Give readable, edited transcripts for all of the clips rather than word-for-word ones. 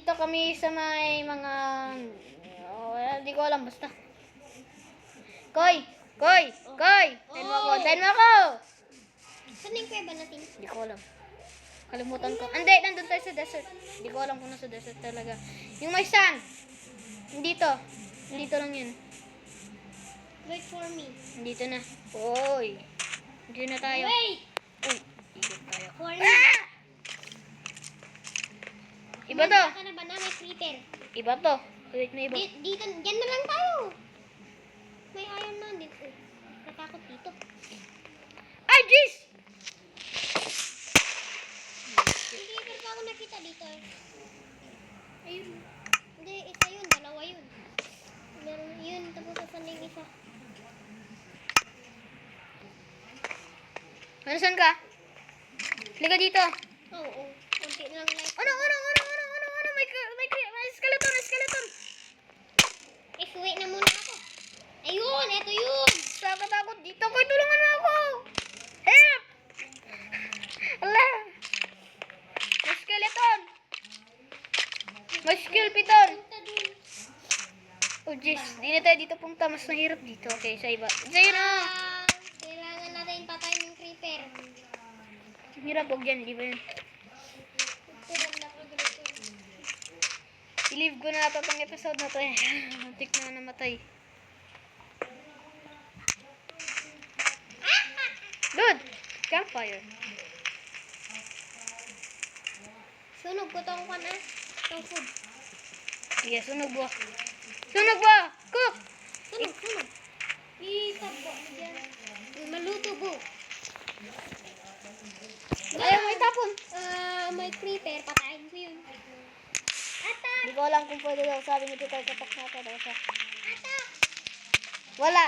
dito kami sa may mga... Hindi ko alam, basta. Koy! Koy! Koy! Tayin mo ako! Tayin mo ako! Saan yung kuweba natin? Hindi ko alam. Kalimutan ko. Hindi, nandun tayo sa desert. Hindi ko alam kung nasa desert talaga. Yung may sand! Dito. Dito lang yun. Wait for me. Dito na. Oy! Dito na tayo. Wait! Uy! Ikot tayo. For me. Ah! Iba to. Ka na ba na? May creeper. Iba to. Wait, may iba. Dito, dyan na lang tayo. May iron man dito. Natakot dito. Ay, jeez! Hindi, pero pa ako nakita dito. Ayun. Hindi, isa yun. Dalawa yun. Meron yun. Tapos saan yung isa? Ano, saan ka? Liga dito. Oo. Kunti na lang light. Ano? May skeleton. Wait na muna ako. Ayun, eto yun. Takot dito. Koy, tulungan mo ako. Help! Ala! May skeleton. May skeleton. Punta dun. Oh, jeez. Di na tayo dito punta. Mas mahirap dito. Okay, sa iba. Sa'yo na. Kailangan natin patayin ng creeper. Hirap, huwag yan. Di ba yun? I-leave ko na ito itong episode na to eh. Muntik na namatay. Dude! Campfire. Sunog ko tong kan tong food. Sige, sunog ba? Sunog ba? Cook! Sunog. Itabo mo dyan. Maluto po. Ayaw mo itapon. May creeper. Patayin ko yun. Atak! Hindi ko alam kung pwede daw. Sabi ni Peter, kapak na ito daw siya. Atak!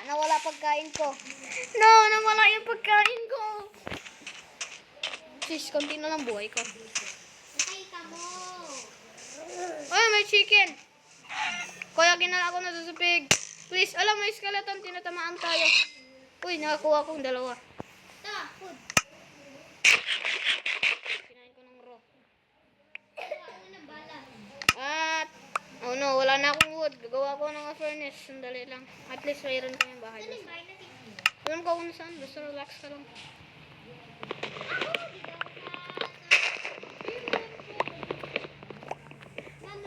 Nawala pagkain ko. No, nawala yung pagkain ko. Sis, konti na lang buhay ko. Patay ka mo. Ay, may chicken. Kuya, ginala ako na sa pig. Please, alam, may skeleton. Tinatamaan tayo. Uy, nakakuha akong dalawa. Ito, food. Kinain ko ng raw. Gawa ko na bala. At, oh no, wala na akong wood. Gagawa ko ng furnace. Sandali lang. At least mayroon kami bahay. Saan yung bahay natin? Alam ko kung saan. Basta relax ka lang.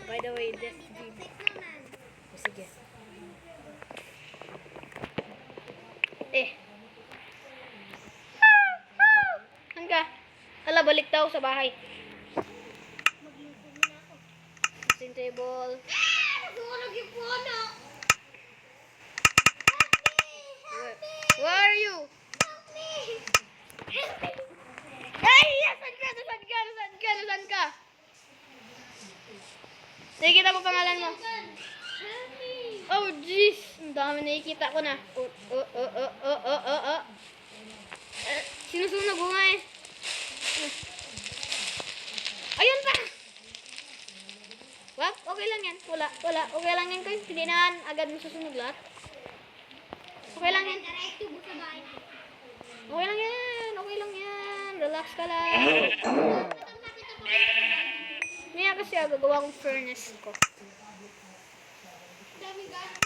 By the way, this dream. Sige. Saan ka? Hala, balik daw sa bahay. Magluto muna ako. Dressing table. Nagulog yung puno. Where are you? Help me! Help me! Ay! Saan ka? Nakikita ko pangalan mo. Help me! Oh, jeez. Ang dami nakikita ko na. Sinusunog ko nga eh. Ayun pa! Wag, okay lang yan. Wala. Okay lang yan, guys. Hindi na agad masusunog lahat. Okay lang yan. Diretso mo sa bahay. Okay lang yan. Relax ka lang. Maya kasi gagawa kong furnace ko. Dami gas.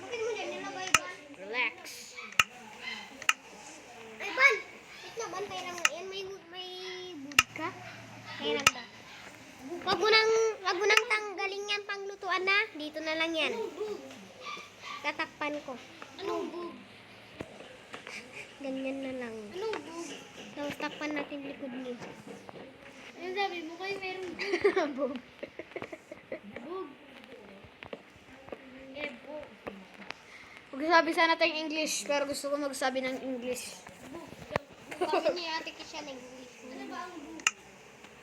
Bakit mo dyan yung labay, Ban? Relax. Ay, Ban! Wait na, Ban. Kailan mo yan? May bud ka? Kailan ba? Wag mo nang tanggalin yan panglutuan na. Dito na lang yan. Tatakpan ko. Anong bug? Ganyan na lang. Anong bug? Tapos takpan natin likod niyo. Ano sabi mo kayo merong bug? Bog. Bug. Bug. Magsabi sana tayong English, pero gusto ko magsabi ng English. Sabi niya ate ko siya ng English. Ano ba ang bug?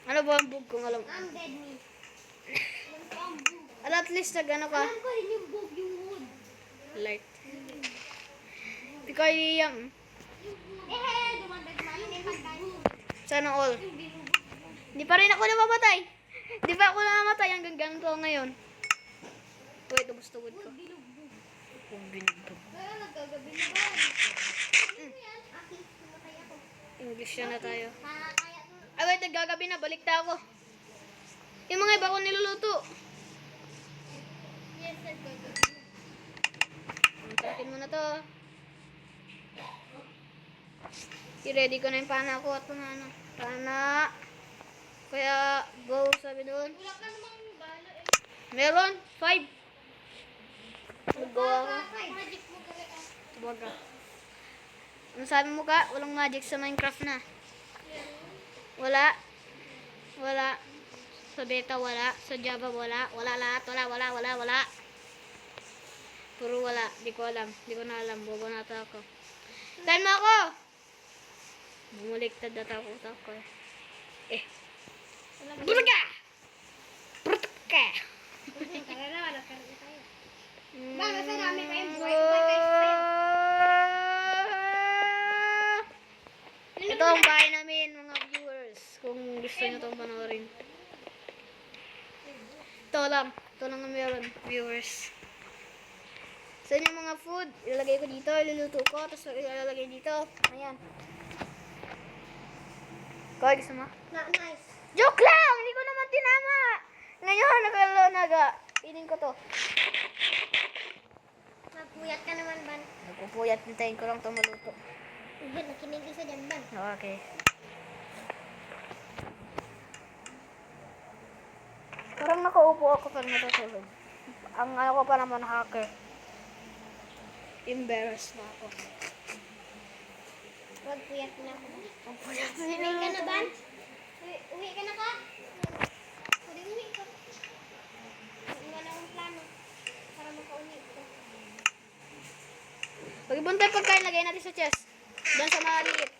Ano ba ang bog kung alam? I'm dead me. Ano ba ang bug? At least nag-ano ka? Alam ko rin yung bug, yung wood. Light. Hindi ko alam. Dumadagman yung pagkain. Sana all. Hindi pa rin ako namamatay. Di ba ako namamatay hanggang ganito ngayon? Wait, tugod ko. Kung binugbog. Kaya nagkagabi na ba? Ano yan? Aki, namatay ako. Mag-mission na tayo. Kaya mo. Ay, wait, naggagabi na. Balik na ako. Yung mga iba ko niluluto. Yes, sir. Takin mo na to. I-ready ko na yung pana ko at ano. Pana. Kaya, go, sabi doon. Wala ka namang balo eh. Meron, 5. Mag-go ako. Magic mo kaya. Baga. Ano sabi mo ka? Walang magic sa Minecraft na. Wala. Wala. Sa beta wala. Sa Java wala. Wala lahat. Wala. Puro wala. Di ko alam. Di ko na alam. Bobo na ata ako. Saan mo ako? Bumuliktad na ako. Eh. Burga! Burga! Tara na, wala ka rin tayo. Ba, Mm. nasa namin kayong buhay. Buhay kayo tayo. Ito ang bahay namin, mga viewers. Kung gusto nyo itong panoorin. Ito lang ang meron, viewers. So yung mga food, ilalagay ko dito, iluluto ko, tapos ilalagay dito. Ayan. Kaya gusto mo? Nice. Joke lang! Hindi ko naman tinama! Ngayon, inin ko to. Magpuyat ka naman, Ban. Nagpupuyat, hintayin ko lang ito maluto. Ban, nakinig isa dyan, Ban. Okay. Parang nakaupo ako pag natutulog. Ang ano ko pa naman hacker. Embarrassed na ako. Magpuyat na ako. Magpuyat na Uwi ka na, Ban? Uwi ka na ka? Uwi ka. Wala akong plano para makauwi ko. Pag-ibuntay pagkain, lagay natin sa chest. Doon sa maliit.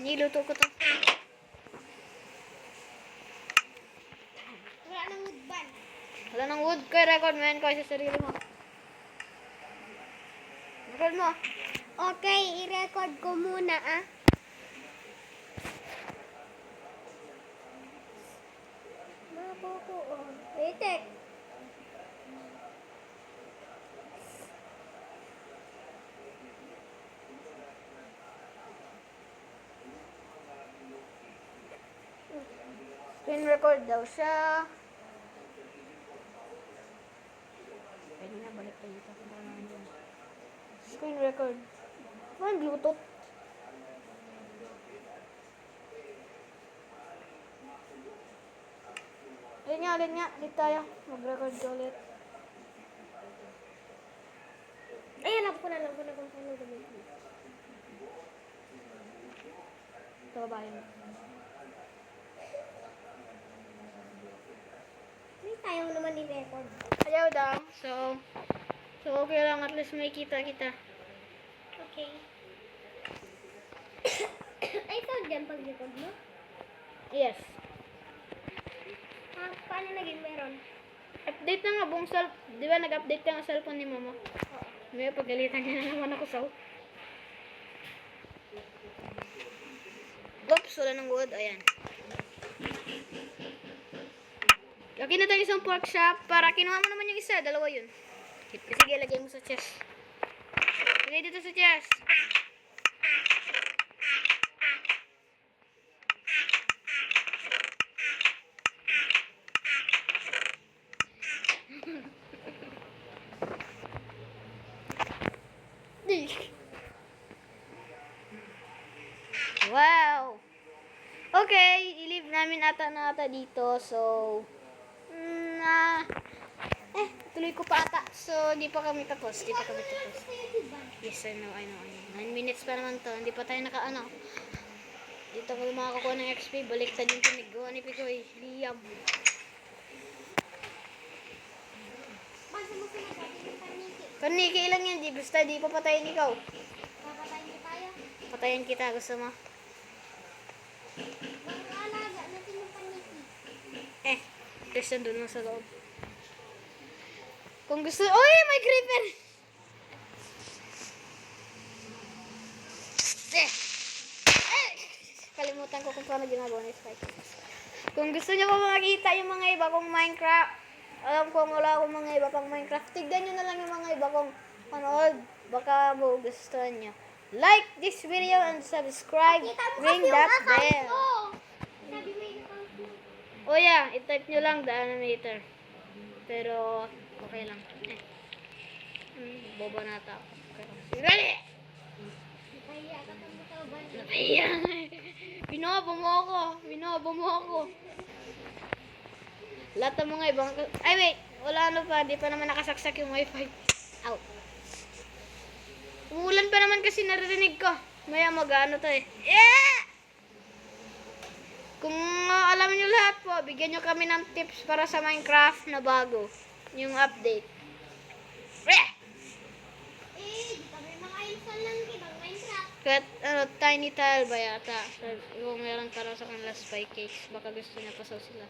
Niluto ko to. Wala nang wood, Ban. Wala nang wood. Kaya record mo yan ko sa sarili mo. Record mo. Okay, i-record ko muna, ah. Mabuko, oh. Waitek. Screen record daw siya. Pwede na, balik tayo dito. Screen record. Ano Bluetooth? Alin nga. Ulit tayo. Mag-record ka ulit. Ay, alam ko na kung paano gamitin. Ito ba yun? Hindi tayo naman i-record. Ayaw daw. So okay lang. At least may kita. Okay. Ay, ikaw dyan pag-record mo? Yes. Ah, paano naging meron? Update na nga buong di ba nag-update ka ng cellphone ni mama? Oo. May pagalitan niya na naman ako sa Oops, wala ng wood. Ayan. Lagi na tayo isang pork chop para kinuha mo naman yung isa. Dalawa yun. Sige, lagay mo sa chest. Lagay dito sa chest. Wow! Okay, i-leave namin ata dito. So, tuloy ko pa ata. So, di pa kami tapos. Yes, I know. 9 minutes pa naman to. Hindi pa tayo nakaano. Dito ko makakuha ng XP. Baliktad yung pinagawa ni Picoy. Liam. Basta mo sinasabi ng paniki. Paniki lang yan. Di basta di pa patayin ikaw. Papatayin ko tayo. Patayin kita. Gusto mo? Mga alaga natin yung paniki. Please nandun lang sa loob. Kung gusto... Uy! May creeper! Kalimutan ko kung paano ginagawa ni Spike. Kung gusto niyo po makita yung mga iba kong Minecraft, alam ko wala akong mga iba pang Minecraft, tignan nyo na lang yung mga iba kong panood. Baka magugustuhan nyo. like this video and subscribe. Kita mo Ring kasi yung that account bell. ko. Sabi mo yung account mo. Oh yeah, i-type nyo lang the animator. Pero, okay lang. Boba na ako. Dali! Kaya ka pa mo tao ba? Napahiya nga eh. Binobo mo ako. Binobo mo ako. Lahat ng mga ibang... Ay wait! Wala ano pa. Di pa naman nakasaksak yung wifi. Ow. Umuulan pa naman kasi naririnig ko. Maya mag-ano to eh. Yeah! Kung alam nyo lahat po, bigyan nyo kami ng tips para sa Minecraft na bago. Yung update. Yeah! Di kami mga install lang ibang Minecraft. Kahit tiny tile ba yata. Kung meron para sa kanila spy cakes, baka gusto niya pasaw sila.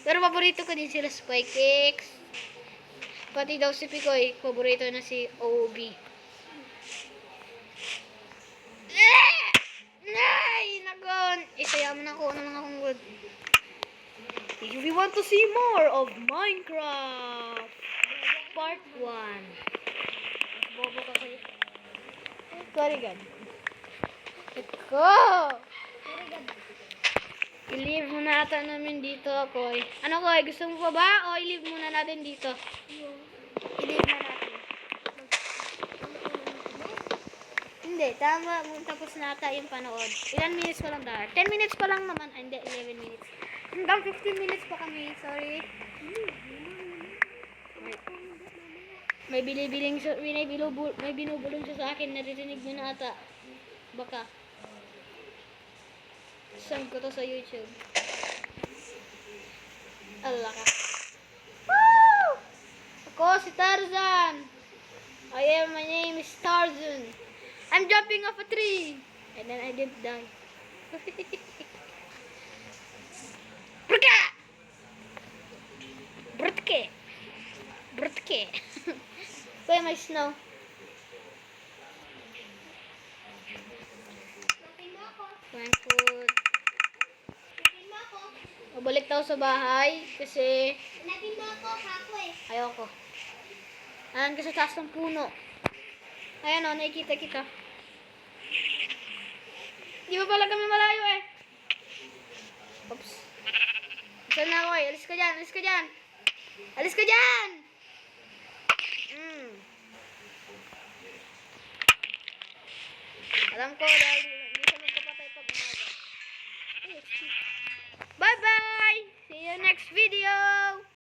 Pero paborito ko din sila spy cakes. Pati daw si Picoy, paborito na si OB. Ay, nagon! Isaya mo na ako ng mga kong wood. If you want to see more of Minecraft Part 1. Bobo ka kayo. Karigan. Ito! I-leave muna ata namin dito, Koy. Ano, Koy? Gusto mo pa ba? O i-leave muna natin dito? I-leave na natin. Hindi, tama. Tapos na ata yung panood. Ilan minutes pa lang dahil? 10 minutes pa lang naman. Hindi, 11 minutes. Hanggang 15 minutes pa kami. Sorry. May bilibiling may binubulong siya sa akin. Naririnig mo na ata. Baka. Saan ko to sa YouTube? Allah ka. Woo! Ako si Tarzan. My name is Tarzan. I'm jumping off a tree. And then I didn't die. Brutke! Brutke! Brutke! Kuya, may snow. Napin mo ako. Plant food. Napin mo ako. Mabalik daw sa bahay kasi Napin mo ako. Kako eh. ayoko. Ayan kasi taas ng puno. Ayan o, nakikita kita. Di ba pala kami malayo eh? Oops. Saan na ako eh? Alis ka dyan, alis ka dyan. Alis ka dyan! Alam ko dahil hindi ka magpapatay pag umaga. Bye-bye! See you next video!